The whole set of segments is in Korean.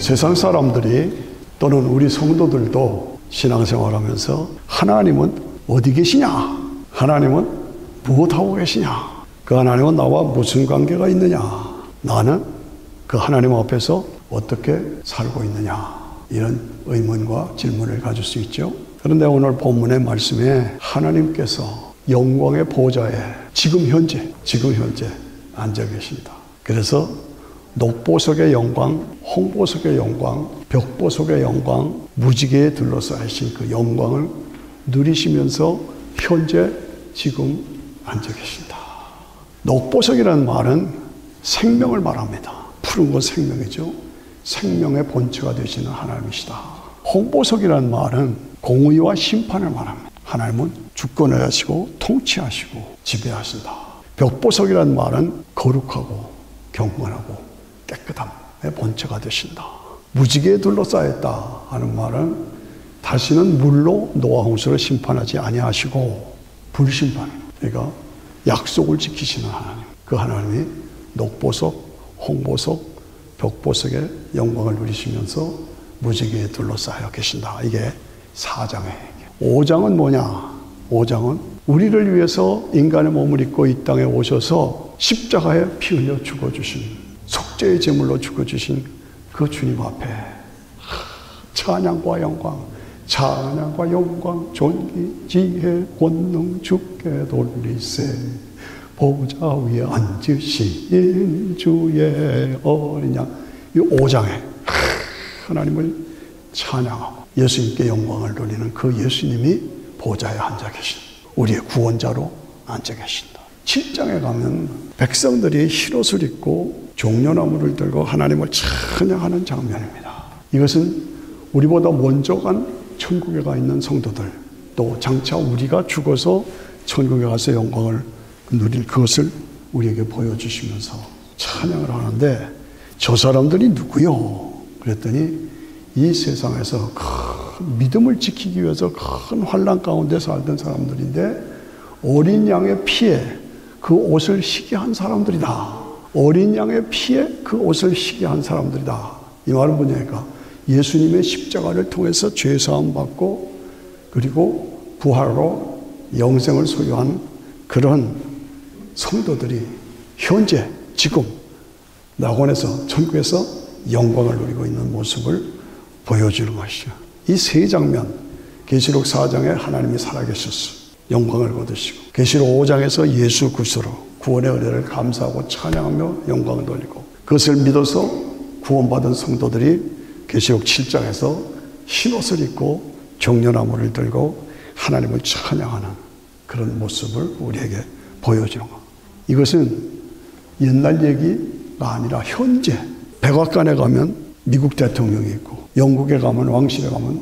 세상 사람들이 또는 우리 성도들도 신앙생활하면서 하나님은 어디 계시냐? 하나님은 무엇하고 계시냐? 그 하나님은 나와 무슨 관계가 있느냐? 나는 그 하나님 앞에서 어떻게 살고 있느냐? 이런 의문과 질문을 가질 수 있죠. 그런데 오늘 본문의 말씀에 하나님께서 영광의 보좌에 지금 현재 앉아 계신다. 그래서 녹보석의 영광, 홍보석의 영광, 벽보석의 영광, 무지개에 둘러싸이신 그 영광을 누리시면서 현재 지금 앉아 계신다. 녹보석이라는 말은 생명을 말합니다. 푸른 건 생명이죠. 생명의 본체가 되시는 하나님이시다. 홍보석이라는 말은 공의와 심판을 말합니다. 하나님은 주권을 하시고 통치하시고 지배하신다. 벽보석이라는 말은 거룩하고 경건하고 깨끗함의 본체가 되신다. 무지개에 둘러싸였다 하는 말은 다시는 물로 노아 홍수를 심판하지 아니하시고 불심판, 그러니까 약속을 지키시는 하나님. 그 하나님이 녹보석, 홍보석, 벽보석의 영광을 누리시면서 무지개에 둘러싸여 계신다. 이게 4장의 얘기. 5장은 뭐냐? 5장은 우리를 위해서 인간의 몸을 입고 이 땅에 오셔서 십자가에 피 흘려 죽어주신, 속죄의 제물로 죽어주신 그 주님 앞에 찬양과 영광, 찬양과 영광, 존귀, 지혜, 권능 주께 돌리세. 보좌 위에 앉으신 주의 어린 양. 이 5장에 하나님을 찬양하고 예수님께 영광을 돌리는 그 예수님이 보좌에 앉아 계신, 우리의 구원자로 앉아 계신다. 7장에 가면 백성들이 흰옷을 입고 종려나무를 들고 하나님을 찬양하는 장면입니다. 이것은 우리보다 먼저 간 천국에 가 있는 성도들, 또 장차 우리가 죽어서 천국에 가서 영광을 누릴 그것을 우리에게 보여주시면서 찬양을 하는데, 저 사람들이 누구요? 그랬더니 이 세상에서 큰 믿음을 지키기 위해서 큰 환난 가운데 살던 사람들인데, 어린 양의 피에 그 옷을 희게 한 사람들이다. 어린 양의 피에 그 옷을 희게 한 사람들이다. 이 말은 뭐냐니까, 예수님의 십자가를 통해서 죄사함 받고 그리고 부활로 영생을 소유한 그런 성도들이 현재 지금 낙원에서, 천국에서 영광을 누리고 있는 모습을 보여주는 것이죠. 이 세 장면, 계시록 4장에 하나님이 살아계셨어, 영광을 거두시고, 계시록 5장에서 예수 그리스도로 구원의 은혜를 감사하고 찬양하며 영광을 돌리고, 그것을 믿어서 구원받은 성도들이 계시록 7장에서 흰옷을 입고 종려나무를 들고 하나님을 찬양하는 그런 모습을 우리에게 보여주는 것. 이것은 옛날 얘기가 아니라 현재, 백악관에 가면 미국 대통령이 있고 영국에 가면, 왕실에 가면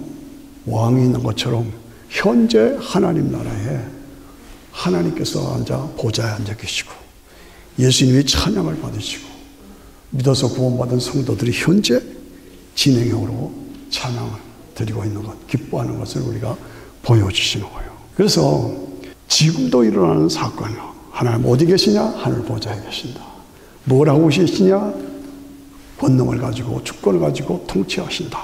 왕이 있는 것처럼 현재 하나님 나라에 하나님께서 보좌에 앉아 계시고 예수님이 찬양을 받으시고 믿어서 구원받은 성도들이 현재 진행형으로 찬양을 드리고 있는 것, 기뻐하는 것을 우리가 보여주시는 거예요. 그래서 지금도 일어나는 사건이요, 하나님 어디 계시냐? 하늘 보좌에 계신다. 뭘 하고 계시냐? 권능을 가지고 주권을 가지고 통치하신다.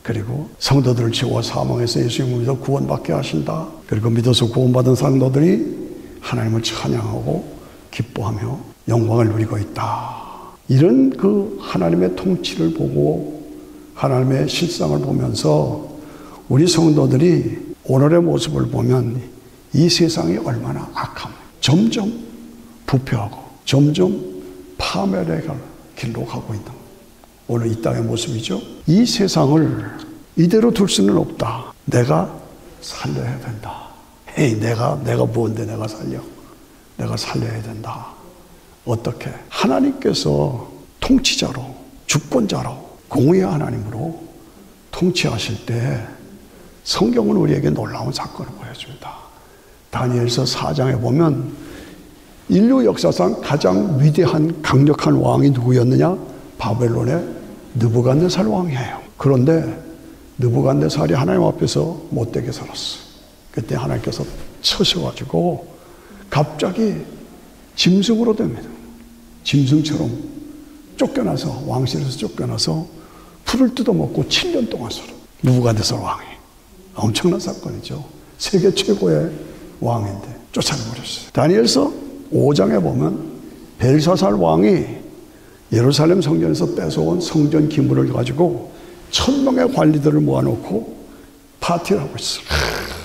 그리고 성도들을 죄와 사망에서 예수님을 믿어 구원받게 하신다. 그리고 믿어서 구원받은 성도들이 하나님을 찬양하고 기뻐하며 영광을 누리고 있다. 이런 그 하나님의 통치를 보고 하나님의 실상을 보면서 우리 성도들이 오늘의 모습을 보면 이 세상이 얼마나 악함, 점점 부패하고 점점 파멸의 길로 가고 있는 오늘 이 땅의 모습이죠. 이 세상을 이대로 둘 수는 없다. 내가 살려야 된다. 헤이, 내가 뭔데 내가 살려? 내가 살려야 된다. 어떻게? 하나님께서 통치자로, 주권자로, 공의의 하나님으로 통치하실 때 성경은 우리에게 놀라운 사건을 보여줍니다. 다니엘서 4장에 보면 인류 역사상 가장 위대한 강력한 왕이 누구였느냐? 바벨론의 느부갓네살 왕이에요. 그런데 느부갓네살이 하나님 앞에서 못되게 살았어. 그때 하나님께서 쳐셔가지고 갑자기 짐승으로 됩니다. 짐승처럼 쫓겨나서, 왕실에서 쫓겨나서 풀을 뜯어먹고 7년 동안 살아. 느부갓네살 왕이. 엄청난 사건이죠. 세계 최고의 왕인데 쫓아내버렸어요. 다니엘서 5장에 보면 벨사살 왕이 예루살렘 성전에서 뺏어온 성전 기물을 가지고 1000명의 관리들을 모아놓고 파티를 하고 있어요.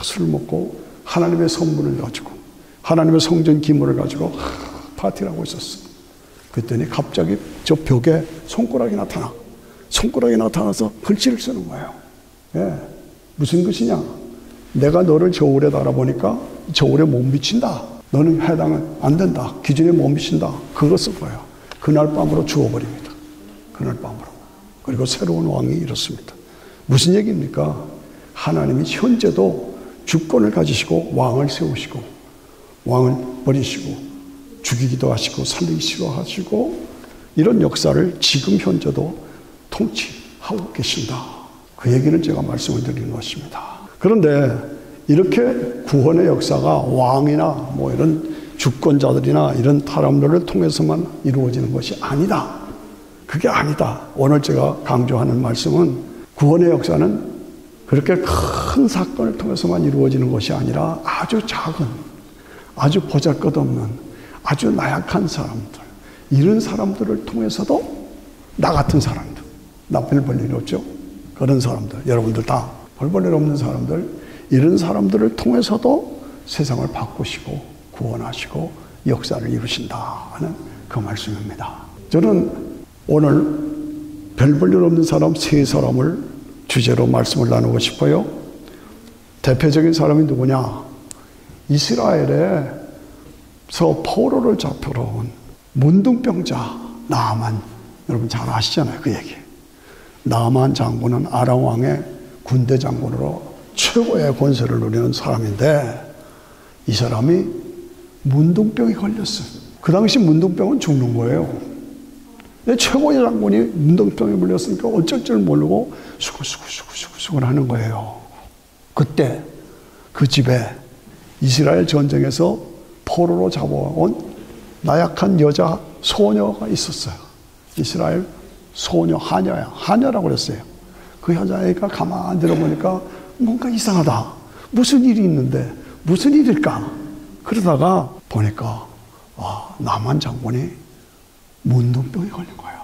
술 먹고 하나님의 선물을 가지고 하나님의 성전 기물을 가지고 파티를 하고 있었어. 그랬더니 갑자기 저 벽에 손가락이 나타나. 손가락이 나타나서 글씨를 쓰는 거예요. 예. 무슨 글씨냐? 내가 너를 저울에 달아보니까 저울에 못 미친다. 너는 해당은 안 된다. 기준에 못 미친다. 그거 쓴 거예요. 그날 밤으로 죽어버립니다. 그날 밤으로. 그리고 새로운 왕이 일었습니다. 무슨 얘기입니까? 하나님이 현재도 주권을 가지시고 왕을 세우시고 왕을 버리시고 죽이기도 하시고 살리기 싫어하시고 이런 역사를 지금 현재도 통치하고 계신다. 그 얘기를 제가 말씀을 드리는 것입니다. 그런데 이렇게 구원의 역사가 왕이나 뭐 이런 주권자들이나 이런 사람들을 통해서만 이루어지는 것이 아니다. 그게 아니다. 오늘 제가 강조하는 말씀은 구원의 역사는 그렇게 큰 사건을 통해서만 이루어지는 것이 아니라 아주 작은, 아주 보잘것없는, 아주 나약한 사람들, 이런 사람들을 통해서도 나 같은 사람들, 나 별 볼 일 없죠? 그런 사람들, 여러분들 다 별 볼 일 없는 사람들, 이런 사람들을 통해서도 세상을 바꾸시고 구원하시고 역사를 이루신다 하는 그 말씀입니다. 저는 오늘 별 볼 일 없는 사람 세 사람을 주제로 말씀을 나누고 싶어요. 대표적인 사람이 누구냐? 이스라엘에서 포로를 잡혀러 온 문둥병자 나아만. 여러분 잘 아시잖아요, 그 얘기. 나아만 장군은 아람 왕의 군대 장군으로 최고의 권세를 누리는 사람인데 이 사람이 문둥병이 걸렸어요. 그 당시 문둥병은 죽는 거예요. 최고의 장군이 문둥병에 물렸으니까 어쩔 줄 모르고 수구수구수구수구 하는 거예요. 그때 그 집에 이스라엘 전쟁에서 포로로 잡아온 나약한 여자 소녀가 있었어요. 이스라엘 소녀, 하녀야. 하녀라고 그랬어요. 그 여자애가 가만히 들어보니까 뭔가 이상하다. 무슨 일이 있는데 무슨 일일까? 그러다가 보니까 나만 장군이 문둥병이 걸린 거예요.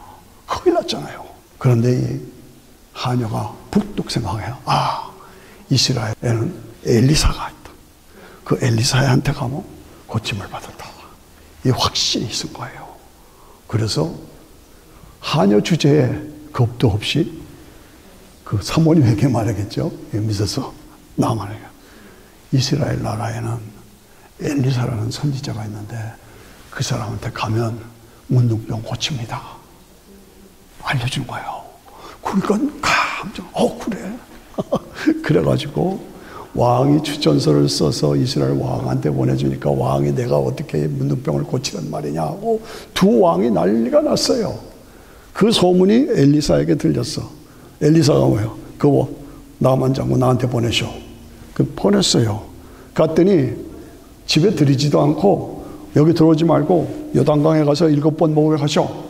큰일 났잖아요. 그런데 이 하녀가 불뚝 생각해요. 이스라엘에는 엘리사가 있다. 그 엘리사한테 가면 고침을 받았다. 이 확신이 있은 거예요. 그래서 하녀 주제에 겁도 없이 그 사모님에게 말하겠죠. 믿어서 나만에게. 이스라엘 나라에는 엘리사라는 선지자가 있는데 그 사람한테 가면 문둥병 고칩니다. 알려준 거예요. 그러니까 감정, 그래. 그래가지고 왕이 추천서를 써서 이스라엘 왕한테 보내주니까 왕이 내가 어떻게 문둥병을 고치란 말이냐 하고 두 왕이 난리가 났어요. 그 소문이 엘리사에게 들렸어. 엘리사가 뭐예요? 그거 나만 장군 나한테 보내셔. 그 보냈어요. 갔더니 집에 들이지도 않고 여기 들어오지 말고 요단강에 가서 7번 목욕하셔.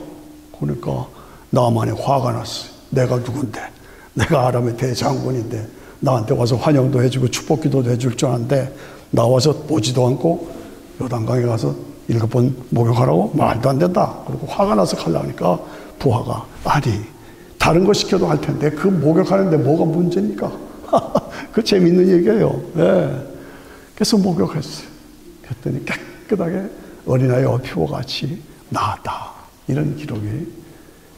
그러니까 나만이 화가 났어요. 내가 누군데? 내가 아람의 대장군인데 나한테 와서 환영도 해주고 축복기도도 해줄 줄 아는데 나와서 보지도 않고 요단강에 가서 7번 목욕하라고? 말도 안 된다. 그리고 화가 나서 가려니까 부하가 아니 다른 거 시켜도 할 텐데 그 목욕하는데 뭐가 문제입니까? 그 재밌는 얘기예요. 네. 그래서 목욕했어요. 그랬더니 깨끗하게 어린아이 피부같이 나았다. 이런 기록이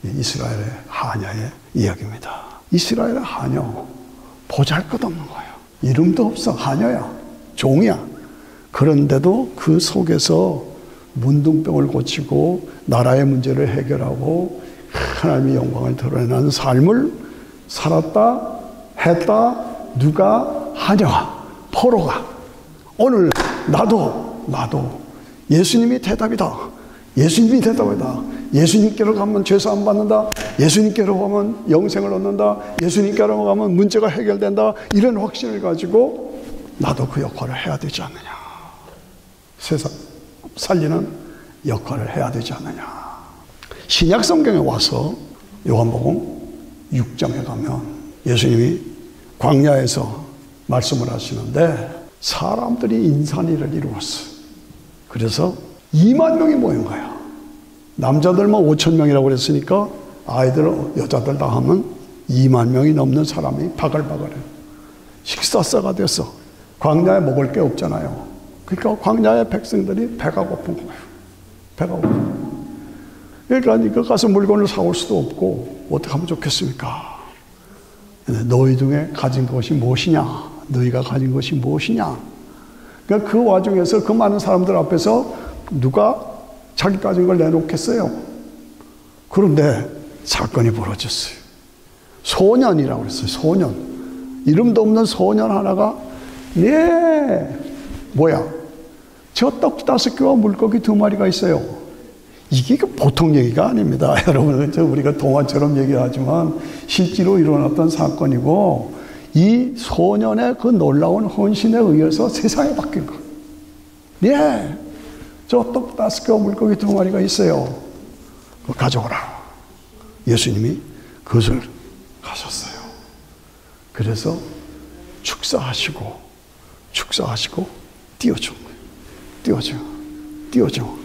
이스라엘의 하녀의 이야기입니다. 이스라엘의 하녀 보잘것없는 거예요. 이름도 없어. 하녀야. 종이야. 그런데도 그 속에서 문둥병을 고치고 나라의 문제를 해결하고 하나님의 영광을 드러내는 삶을 살았다, 했다. 누가? 하녀가, 포로가. 오늘 나도 예수님이 대답이다. 예수님이 대답이다. 예수님께로 가면 죄사함 받는다. 예수님께로 가면 영생을 얻는다. 예수님께로 가면 문제가 해결된다. 이런 확신을 가지고 나도 그 역할을 해야 되지 않느냐. 세상 살리는 역할을 해야 되지 않느냐. 신약 성경에 와서 요한복음 6장에 가면 예수님이 광야에서 말씀을 하시는데 사람들이 인산이를 이루었어요. 그래서 2만 명이 모인 거야. 남자들만 5천 명이라고 그랬으니까 아이들, 여자들 다 하면 2만 명이 넘는 사람이 바글바글해. 식사사가 됐어. 광야에 먹을 게 없잖아요. 그러니까 광야의 백성들이 배가 고픈 거예요. 배가 고픈 거예요. 그러니까 이거 가서 물건을 사올 수도 없고 어떻게 하면 좋겠습니까? 너희 중에 가진 것이 무엇이냐? 너희가 가진 것이 무엇이냐? 그러니까 그 와중에서 그 많은 사람들 앞에서 누가 자기 가진 걸 내놓겠어요? 그런데 사건이 벌어졌어요. 소년이라고 그랬어요. 소년. 이름도 없는 소년 하나가 뭐야? 저 떡 5개와 물고기 2마리가 있어요. 이게 보통 얘기가 아닙니다. 여러분, 우리가 동화처럼 얘기하지만 실제로 일어났던 사건이고 이 소년의 그 놀라운 헌신에 의해서 세상이 바뀐 거예요. 저 떡 5개와 물고기 2마리가 있어요. 그거 가져오라. 예수님이 그것을 가셨어요. 그래서 축사하시고 띄워준 거예요. 띄워줘.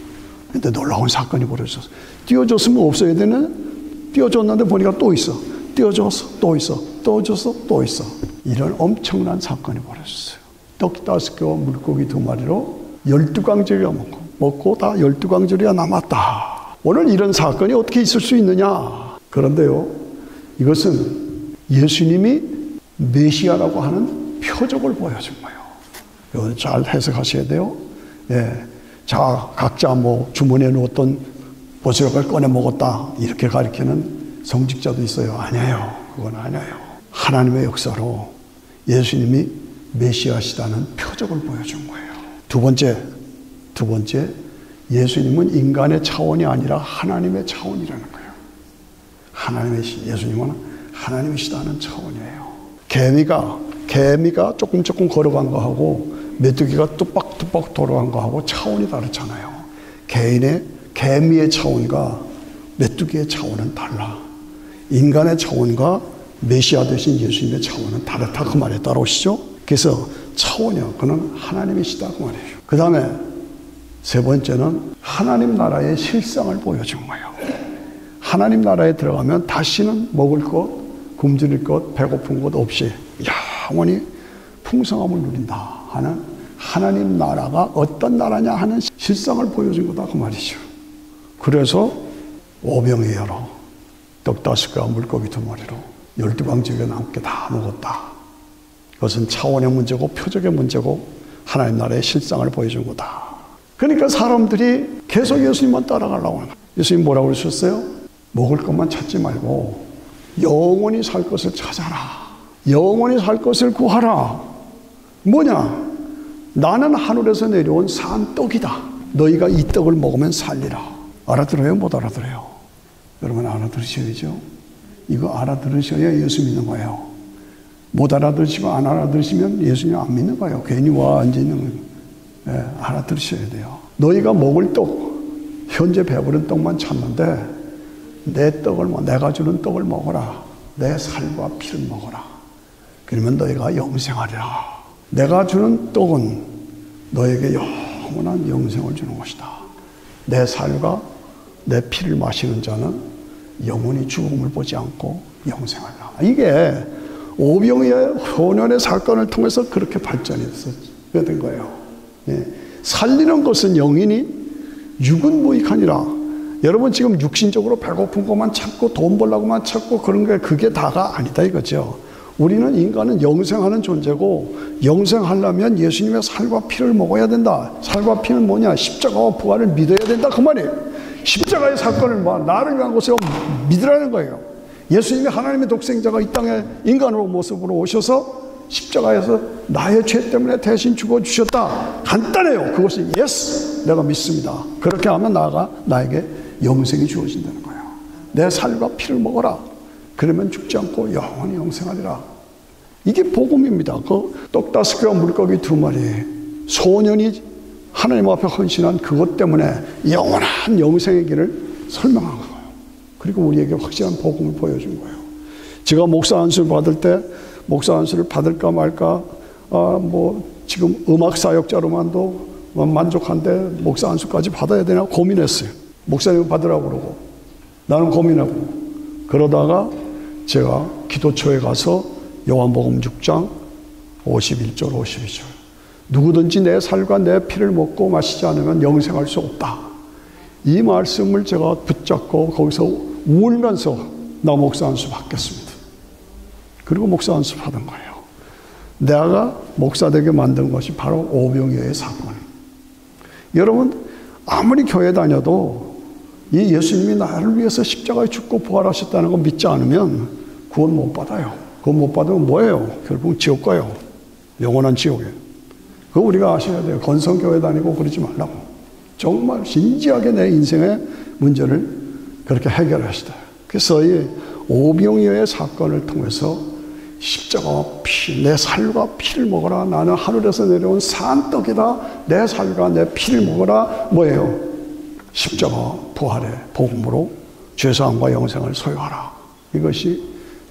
근데 놀라운 사건이 벌어졌어. 띄워줬으면 없어야 되는, 띄워줬는데 보니까 또 있어. 띄워줬어, 또 있어. 띄워줬어, 또 있어. 이런 엄청난 사건이 벌어졌어요. 떡 5개와 물고기 2마리로 12강제리가 먹고 다 12강제리가 남았다. 오늘 이런 사건이 어떻게 있을 수 있느냐? 그런데요, 이것은 예수님이 메시아라고 하는 표적을 보여준 거예요. 이거 잘 해석하셔야 돼요. 자, 각자 주머니에 넣었던 보시락을 꺼내 먹었다. 이렇게 가리키는 성직자도 있어요. 아니에요. 그건 아니에요. 하나님의 역사로 예수님이 메시아시다는 표적을 보여준 거예요. 두 번째, 예수님은 인간의 차원이 아니라 하나님의 차원이라는 거예요. 예수님은 하나님이시다는 차원이에요. 개미가 조금 걸어간 거하고 메뚜기가 뚜벅뚜벅 돌아간 거하고 차원이 다르잖아요. 개미의 차원과 메뚜기의 차원은 달라. 인간의 차원과 메시아 되신 예수님의 차원은 다르다. 그 말에 따라오시죠? 그래서 차원이요. 그는 하나님이시다. 그 말이에요. 그 다음에 세 번째는 하나님 나라의 실상을 보여준 거예요. 하나님 나라에 들어가면 다시는 먹을 것, 굶주릴 것, 배고픈 것 없이 영원히 풍성함을 누린다 하는 하나님 나라가 어떤 나라냐 하는 실상을 보여준 거다. 그 말이죠. 그래서 오병이어로 떡 5개와 물고기 2마리로 12강제리가 남게 다 먹었다. 그것은 차원의 문제고 표적의 문제고 하나님 나라의 실상을 보여준 거다. 그러니까 사람들이 계속 예수님만 따라가려고 하는 거예요. 예수님 뭐라고 그러셨어요? 먹을 것만 찾지 말고 영원히 살 것을 찾아라. 영원히 살 것을 구하라. 뭐냐? 나는 하늘에서 내려온 산 떡이다. 너희가 이 떡을 먹으면 살리라. 알아들어요? 못 알아들어요? 여러분 알아들으셔야죠. 이거 알아들으셔야 예수 믿는 거예요. 못 알아들으시고 안 알아들으시면 예수님 안 믿는 거예요. 괜히 와 앉아있는 거예요. 알아들으셔야 돼요. 너희가 먹을 떡, 현재 배부른 떡만 찾는데 내 떡을 내가 주는 떡을 먹어라. 내 살과 피를 먹어라. 그러면 너희가 영생하리라. 내가 주는 떡은 너에게 영원한 영생을 주는 것이다. 내 살과 내 피를 마시는 자는 영원히 죽음을 보지 않고 영생하리라. 이게 오병이의 소년의 사건을 통해서 그렇게 발전이 된 거예요. 살리는 것은 영이니 육은 무익하니라. 여러분 지금 육신적으로 배고픈 것만 찾고 돈 벌려고만 찾고 그런 게 그게 다가 아니다 이거죠. 우리는 인간은 영생하는 존재고 영생하려면 예수님의 살과 피를 먹어야 된다. 살과 피는 뭐냐? 십자가와 부활을 믿어야 된다 그 말이에요. 십자가의 사건을 나를 위한 것을 믿으라는 거예요. 예수님이 하나님의 독생자가 이 땅에 인간으로 모습으로 오셔서 십자가에서 나의 죄 때문에 대신 죽어주셨다. 간단해요. 그것이 예스 내가 믿습니다. 그렇게 하면 나에게 영생이 주어진다는 거예요. 내 살과 피를 먹어라. 그러면 죽지 않고 영원히 영생하리라. 이게 복음입니다. 그 떡 5개와 물고기 2마리 소년이 하나님 앞에 헌신한 그것 때문에 영원한 영생의 길을 설명한 거예요. 그리고 우리에게 확실한 복음을 보여준 거예요. 제가 목사 안수를 받을 때 목사 안수를 받을까 말까, 지금 음악 사역자로만도 만족한데 목사 안수까지 받아야 되나 고민했어요. 목사님 받으라고 그러고 나는 고민하고, 그러다가 제가 기도처에 가서 요한복음 6장 51절 52절, 누구든지 내 살과 내 피를 먹고 마시지 않으면 영생할 수 없다, 이 말씀을 제가 붙잡고 거기서 울면서 나 목사 안수 받겠습니다. 그리고 목사 안수 받은 거예요. 내가 목사 되게 만든 것이 바로 오병이어의 사건. 여러분, 아무리 교회 다녀도 이 예수님이 나를 위해서 십자가에 죽고 부활하셨다는 거 믿지 않으면 구원 못 받아요. 구원 못 받으면 뭐예요? 결국 지옥 가요. 영원한 지옥에. 그거 우리가 아셔야 돼요. 건성교회 다니고 그러지 말라고. 정말 진지하게 내 인생의 문제를 그렇게 해결하시다. 그래서 이 오병이어의 사건을 통해서 십자가와 피, 내 살과 피를 먹어라. 나는 하늘에서 내려온 산떡이다. 내 살과 내 피를 먹어라. 뭐예요? 십자가 부활의 복음으로 죄사함과 영생을 소유하라. 이것이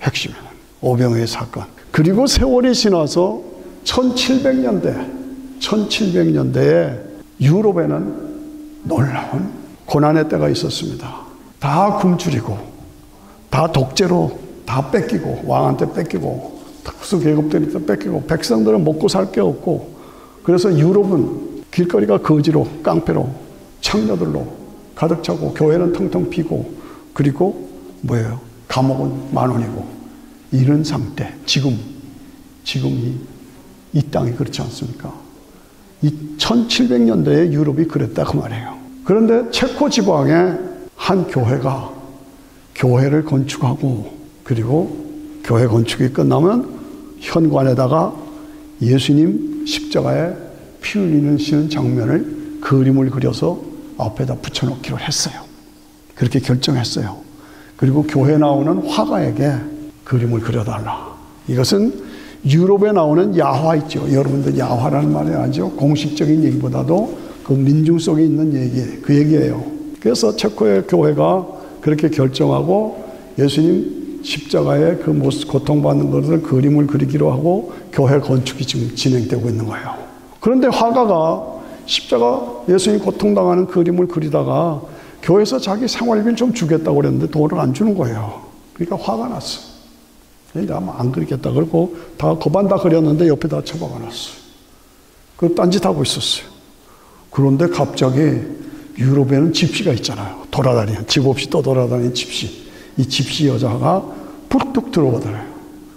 핵심이에요. 오병이어의 사건. 그리고 세월이 지나서 1700년대에 유럽에는 놀라운 고난의 때가 있었습니다. 다 굶주리고, 다 독재로 다 뺏기고, 왕한테 뺏기고, 특수 계급들한테 뺏기고, 백성들은 먹고 살 게 없고, 그래서 유럽은 길거리가 거지로, 깡패로, 창녀들로 가득 차고, 교회는 텅텅 비고, 그리고 뭐예요? 감옥은 만원이고, 이런 상태. 지금 이 땅이 그렇지 않습니까? 이 1700년대에 유럽이 그랬다 그 말이에요. 그런데 체코 지방에 한 교회가 교회를 건축하고, 그리고 교회 건축이 끝나면 현관에다가 예수님 십자가에 피 흘리는 장면을 그림을 그려서 앞에다 붙여놓기로 했어요. 그렇게 결정했어요. 그리고 교회에 나오는 화가에게 그림을 그려달라. 이것은 유럽에 나오는 야화 있죠. 여러분들 야화라는 말이 아주 공식적인 얘기보다도 그 민중 속에 있는 얘기, 그 얘기예요. 그래서 체코의 교회가 그렇게 결정하고 예수님 십자가에 그 모습, 고통받는 것을 그림을 그리기로 하고 교회 건축이 지금 진행되고 있는 거예요. 그런데 화가가 십자가 예수님 고통당하는 그림을 그리다가 교회에서 자기 생활비를 좀 주겠다고 그랬는데 돈을 안 주는 거예요. 그러니까 화가 났어. 내가 안 그리겠다. 그러고 다 거반 다 그렸는데 옆에다 처박아 놨어요. 그 딴짓하고 있었어요. 그런데 갑자기 유럽에는 집시가 있잖아요. 돌아다니는, 집 없이 또 돌아다니는 집시. 이 집시 여자가 푹뚝 들어오더래요.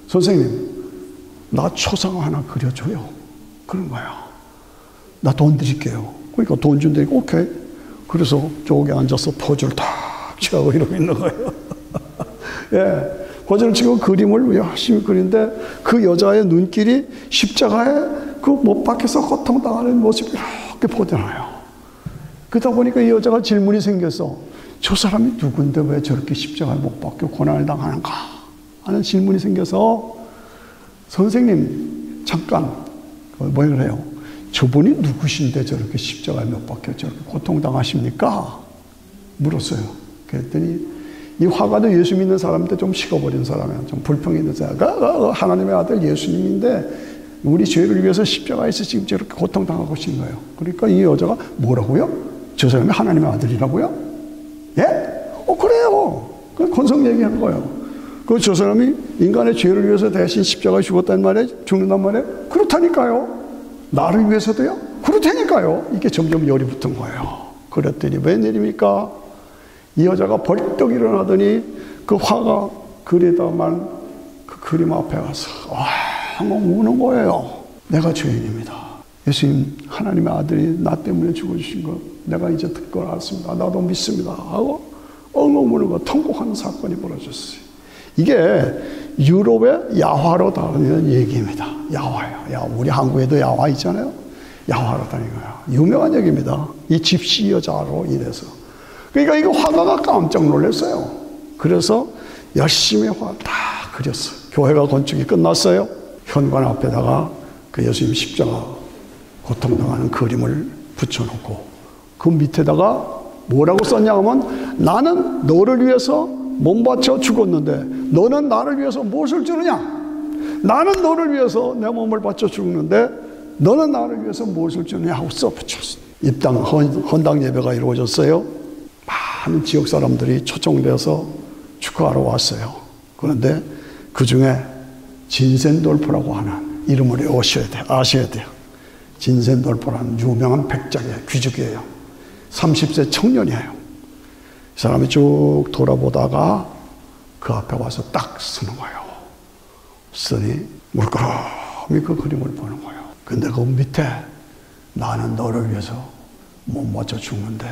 선생님, 나 초상 하나 그려줘요. 그런 거야. 나 돈 드릴게요. 그러니까 돈 준다니까 오케이. 그래서 저기 앉아서 포즈를 탁 취하고 이러고 있는 거예요. 예. 포즈를 치고 그림을 열심히 그리는데 그 여자의 눈길이 십자가에 그 못 박혀서 고통당하는 모습이 이렇게 보잖아요. 그러다 보니까 이 여자가 질문이 생겼어. 저 사람이 누군데 왜 저렇게 십자가에 못 박혀 고난을 당하는가 하는 질문이 생겨서, 선생님 잠깐 뭐 그래요? 저분이 누구신데 저렇게 십자가에 못 박혀 저렇게 고통당하십니까? 물었어요. 그랬더니 이 화가도 예수 믿는 사람인데 좀 식어버린 사람이에요. 좀 불평이 있는 사람. 하나님의 아들 예수님인데 우리 죄를 위해서 십자가에서 지금 저렇게 고통당하고 계신 거예요. 그러니까 이 여자가 뭐라고요? 저 사람이 하나님의 아들이라고요? 예? 그래요. 그 건성 얘기하는 거예요. 저 사람이 인간의 죄를 위해서 대신 십자가에 죽었단 말이에요? 죽는단 말이에요? 그렇다니까요. 나를 위해서도요? 그렇다니까요. 이게 점점 열이 붙은 거예요. 그랬더니 웬일입니까? 이 여자가 벌떡 일어나더니 그 화가 그리다만 그 그림 앞에 가서 막 우는 거예요. 내가 죄인입니다. 예수님 하나님의 아들이 나 때문에 죽어주신 거 내가 이제 듣고 알았습니다. 나도 믿습니다. 하고 엉엉 우는 거 통곡하는 사건이 벌어졌어요. 이게 유럽의 야화로 다니는 얘기입니다. 야화예요. 우리 한국에도 야화 있잖아요. 야화로 다니는 거예요. 유명한 얘기입니다. 이 집시 여자로 인해서. 그러니까 이거 화가가 깜짝 놀랐어요. 그래서 열심히 다 그렸어요. 교회가 건축이 끝났어요. 현관 앞에다가 그 예수님 십자가 고통당하는 그림을 붙여놓고 그 밑에다가 뭐라고 썼냐 하면 나는 너를 위해서 몸 바쳐 죽었는데 너는 나를 위해서 무엇을 주느냐? 나는 너를 위해서 내 몸을 바쳐 죽는데 너는 나를 위해서 무엇을 주느냐 하고 써붙였어요. 입당 헌당 예배가 이루어졌어요. 많은 지역 사람들이 초청되어서 축하하러 왔어요. 그런데 그 중에 진센돌프라고 하는 이름을 아셔야 돼요. 진센돌프라는 유명한 백작이에요. 귀족이에요. 30세 청년이에요. 이 사람이 쭉 돌아보다가 그 앞에 와서 딱 서는 거예요. 쓰니 물끄러미 그 그림을 보는 거예요. 근데 그 밑에 나는 너를 위해서 못 맞춰 죽는데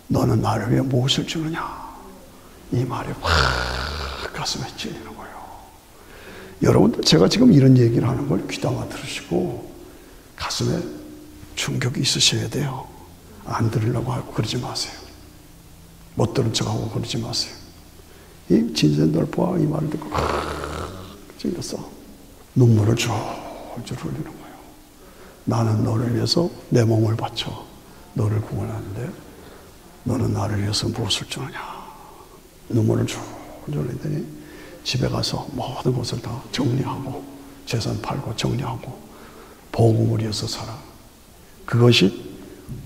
너는 나를 위해 무엇을 주느냐? 이 말이 확 가슴에 찔리는 거예요. 여러분들 제가 지금 이런 얘기를 하는 걸 귀담아 들으시고 가슴에 충격이 있으셔야 돼요. 안 들으려고 하고 그러지 마세요. 못 들은 척하고 그러지 마세요. 이 진센돌프가 이 말을 듣고 찔렸어. 눈물을 줄줄 흘리는 거예요. 나는 너를 위해서 내 몸을 바쳐 너를 구원하는데 너는 나를 위해서 무엇을 주느냐? 눈물을 줄줄 흘리더니 집에 가서 모든 것을 다 정리하고 재산 팔고 정리하고 복음을 위해서 살아. 그것이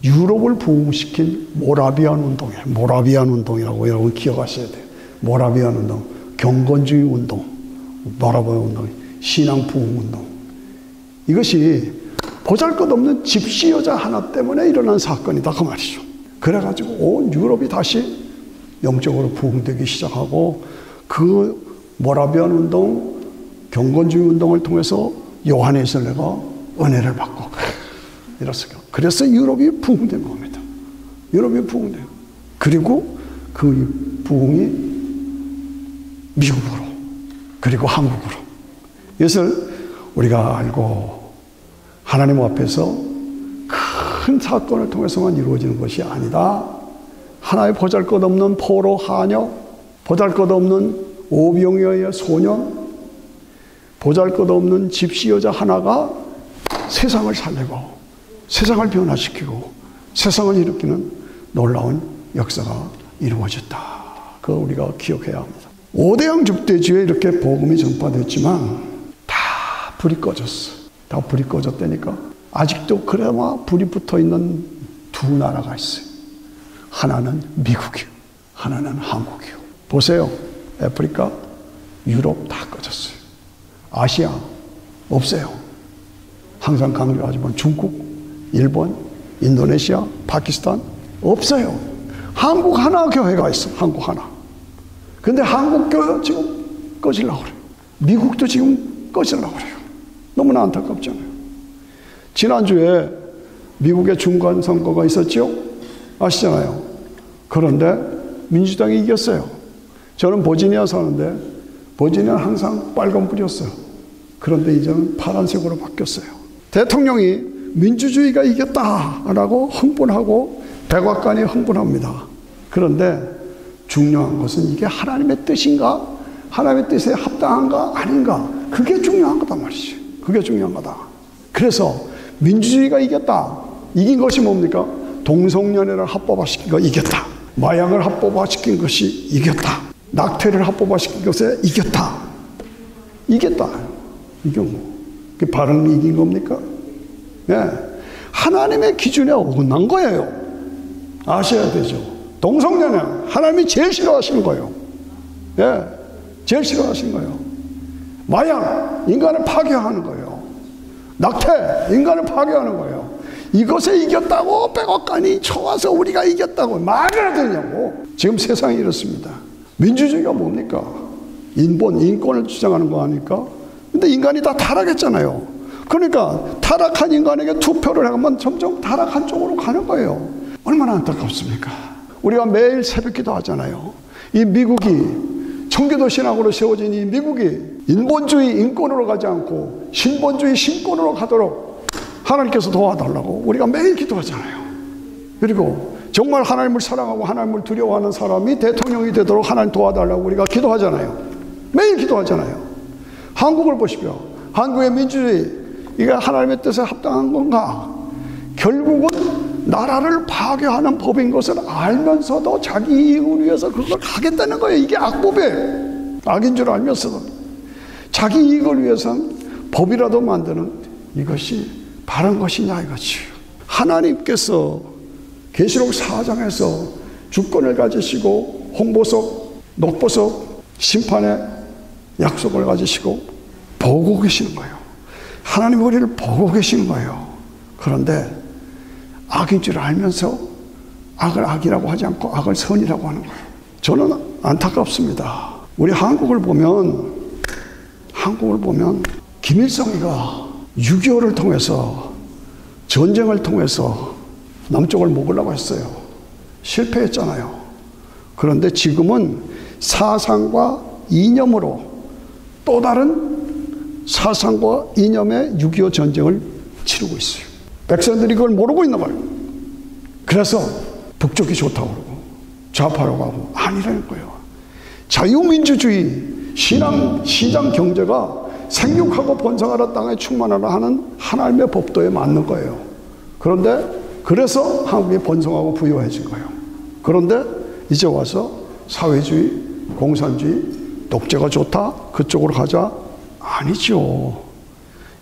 유럽을 부흥시킨 모라비안 운동이에요. 모라비안 운동이라고 여러분 기억하셔야 돼요. 모라비안 운동, 경건주의 운동, 모라비안 운동, 신앙 부흥 운동. 이것이 보잘것없는 집시 여자 하나 때문에 일어난 사건이다 그 말이죠. 그래가지고 온 유럽이 다시 영적으로 부흥되기 시작하고 그 모라비안 운동, 경건주의 운동을 통해서 요한에서 내가 은혜를 받고 이랬어요. 그래서 유럽이 부흥된 겁니다. 유럽이 부흥돼요. 그리고 그 부흥이 미국으로 그리고 한국으로. 이것을 우리가 알고 하나님 앞에서 큰 사건을 통해서만 이루어지는 것이 아니다. 하나의 보잘것없는 포로 하녀, 보잘것없는 오병이어의 소년, 보잘것없는 집시 여자 하나가 세상을 살리고 세상을 변화시키고 세상을 일으키는 놀라운 역사가 이루어졌다. 그거 우리가 기억해야 합니다. 5대양 줍대지에 이렇게 복음이 전파됐지만 다 불이 꺼졌어. 다 불이 꺼졌다니까. 아직도 그나마 불이 붙어있는 두 나라가 있어요. 하나는 미국이요. 하나는 한국이요. 보세요. 아프리카, 유럽 다 꺼졌어요. 아시아 없어요. 항상 강조하지만 중국, 일본, 인도네시아, 파키스탄 없어요. 한국 하나 교회가 있어. 한국 하나. 근데 한국 교회 지금 꺼지려고 그래요. 미국도 지금 꺼지려고 그래요. 너무나 안타깝잖아요. 지난주에 미국의 중간 선거가 있었죠? 아시잖아요. 그런데 민주당이 이겼어요. 저는 버지니아 사는데 버지니아는 항상 빨간불이었어요. 그런데 이제는 파란색으로 바뀌었어요. 대통령이 민주주의가 이겼다라고 흥분하고 백악관이 흥분합니다. 그런데 중요한 것은 이게 하나님의 뜻인가? 하나님의 뜻에 합당한가? 아닌가? 그게 중요한 거다 말이지. 그게 중요한 거다. 그래서 민주주의가 이겼다. 이긴 것이 뭡니까? 동성연애를 합법화시킨 거 이겼다. 마약을 합법화시킨 것이 이겼다. 낙태를 합법화시킨 것에 이겼다. 이겼다. 이게 뭐? 그게 바른 이긴 겁니까? 네. 하나님의 기준에 어긋난 거예요. 아셔야 되죠. 동성연애 하나님이 제일 싫어하시는 거예요. 네. 제일 싫어하시는 거예요. 마약 인간을 파괴하는 거예요. 낙태 인간을 파괴하는 거예요. 이것에 이겼다고 백악관이 쳐와서 우리가 이겼다고 말을 하더냐고. 지금 세상이 이렇습니다. 민주주의가 뭡니까? 인권을 주장하는 거 아닙니까? 근데 인간이 다 타락했잖아요. 그러니까 타락한 인간에게 투표를 하면 점점 타락한 쪽으로 가는 거예요. 얼마나 안타깝습니까? 우리가 매일 새벽기도 하잖아요. 이 미국이 청교도 신학으로 세워진 이 미국이 인본주의 인권으로 가지 않고 신본주의 신권으로 가도록 하나님께서 도와달라고 우리가 매일 기도하잖아요. 그리고 정말 하나님을 사랑하고 하나님을 두려워하는 사람이 대통령이 되도록 하나님 도와달라고 우리가 기도하잖아요. 매일 기도하잖아요. 한국을 보십시오. 한국의 민주주의 이게 하나님의 뜻에 합당한 건가? 결국은 나라를 파괴하는 법인 것을 알면서도 자기 이익을 위해서 그걸 하겠다는 거예요. 이게 악법이에요. 악인 줄 알면서도 자기 이익을 위해서는 법이라도 만드는 이것이 바른 것이냐 이거지. 하나님께서 계시록 4장에서 주권을 가지시고 홍보석, 녹보석, 심판의 약속을 가지시고 보고 계시는 거예요. 하나님 우리를 보고 계시는 거예요. 그런데 악인 줄 알면서 악을 악이라고 하지 않고 악을 선이라고 하는 거예요. 저는 안타깝습니다. 우리 한국을 보면 김일성이가 6.25를 통해서 전쟁을 통해서 남쪽을 먹으려고 했어요. 실패했잖아요. 그런데 지금은 사상과 이념으로 또 다른 사상과 이념의 6.25 전쟁을 치르고 있어요. 백성들이 그걸 모르고 있는 거예요. 그래서 북쪽이 좋다고 그러고 좌파라고 하고 아니라는 거예요. 자유민주주의, 시장 경제가 생육하고 번성하라 땅에 충만하라 하는 하나님의 법도에 맞는 거예요. 그런데 그래서 한국이 번성하고 부유해진 거예요. 그런데 이제 와서 사회주의, 공산주의, 독재가 좋다? 그쪽으로 가자? 아니죠.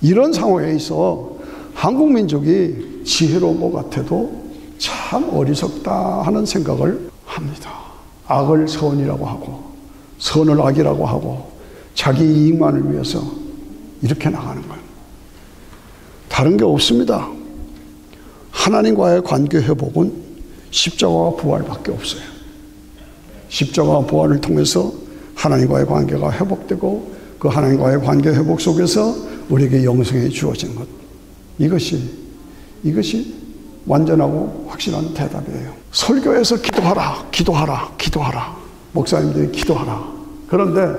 이런 상황에 있어 한국 민족이 지혜로운 것 같아도 참 어리석다 하는 생각을 합니다. 악을 선이라고 하고 선을 악이라고 하고 자기 이익만을 위해서 이렇게 나가는 거예요. 다른 게 없습니다. 하나님과의 관계 회복은 십자가와 부활밖에 없어요. 십자가와 부활을 통해서 하나님과의 관계가 회복되고 그 하나님과의 관계 회복 속에서 우리에게 영생이 주어진 것. 이것이 완전하고 확실한 대답이에요. 설교에서 기도하라. 목사님들이 기도하라. 그런데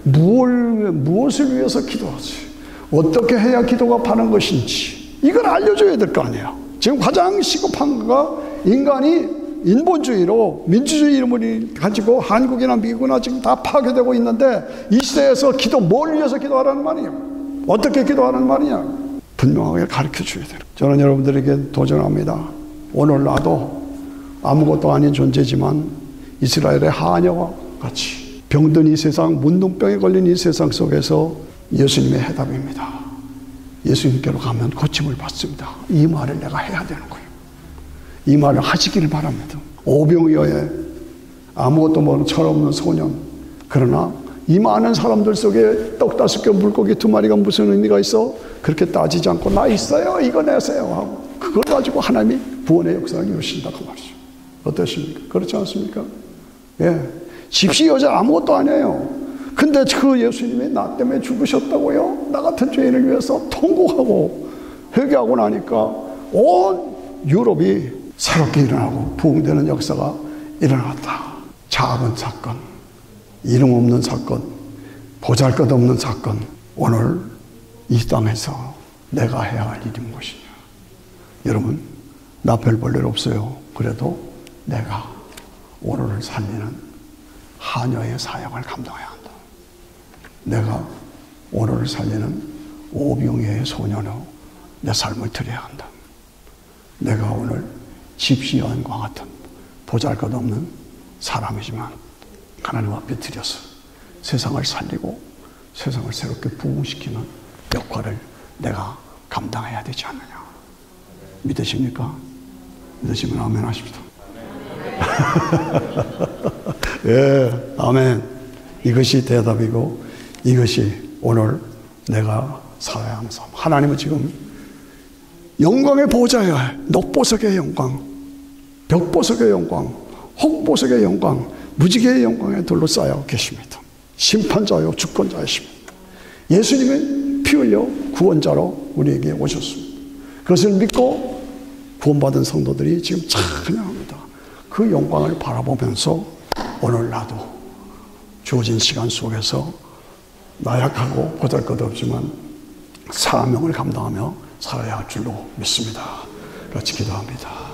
무엇을 위해서 기도하지? 어떻게 해야 기도가 바른 것인지 이걸 알려줘야 될 거 아니에요. 지금 가장 시급한 거가 인간이 인본주의로 민주주의 이름을 가지고 한국이나 미국이나 지금 다 파괴되고 있는데 이 시대에서 뭘 위해서 기도하라는 말이에요? 어떻게 기도하라는 말이냐? 분명하게 가르쳐 줘야 돼요. 저는 여러분들에게 도전합니다. 오늘 나도 아무것도 아닌 존재지만 이스라엘의 하녀와 같이 병든 이 세상, 문둥병에 걸린 이 세상 속에서 예수님의 해답입니다. 예수님께로 가면 고침을 받습니다. 이 말을 내가 해야 되는 거예요. 이 말을 하시기를 바랍니다. 오병이어의 아무것도 모르는 철없는 소년. 그러나 이 많은 사람들 속에 떡 5개 물고기 2마리가 무슨 의미가 있어? 그렇게 따지지 않고 나 있어요 이거 내세요 하고 그걸 가지고 하나님이 구원의 역사를 이루신다 그 말이죠. 어떠십니까? 그렇지 않습니까? 예, 집시 여자 아무것도 아니에요. 근데 그 예수님이 나 때문에 죽으셨다고요? 나 같은 죄인을 위해서 통곡하고 회개하고 나니까 온 유럽이 새롭게 일어나고 부흥되는 역사가 일어났다. 작은 사건, 이름 없는 사건, 보잘것없는 사건. 오늘 이 땅에서 내가 해야 할 일인 것이냐. 여러분, 나 별 볼 일 없어요. 그래도 내가 오늘을 살리는 하녀의 사역을 감당해야 한다. 내가 오늘을 살리는 오병이어의 소년으로 내 삶을 드려야 한다. 내가 오늘 집시여인과 같은 보잘것없는 사람이지만 하나님 앞에 드려서 세상을 살리고 세상을 새롭게 부흥시키는 역할을 내가 감당해야 되지 않느냐. 믿으십니까? 믿으시면 아멘 하십시다. 예, 아멘. 이것이 대답이고 이것이 오늘 내가 살아야 하는 삶. 하나님은 지금 영광의 보좌야. 녹보석의 영광, 벽보석의 영광, 홍보석의 영광, 무지개의 영광에 둘러싸여 계십니다. 심판자요 주권자이십니다. 예수님은 피 흘려 구원자로 우리에게 오셨습니다. 그것을 믿고 구원받은 성도들이 지금 찬양합니다. 그 영광을 바라보면서 오늘 나도 주어진 시간 속에서 나약하고 보잘것없지만 사명을 감당하며 살아야 할 줄로 믿습니다. 같이 기도합니다.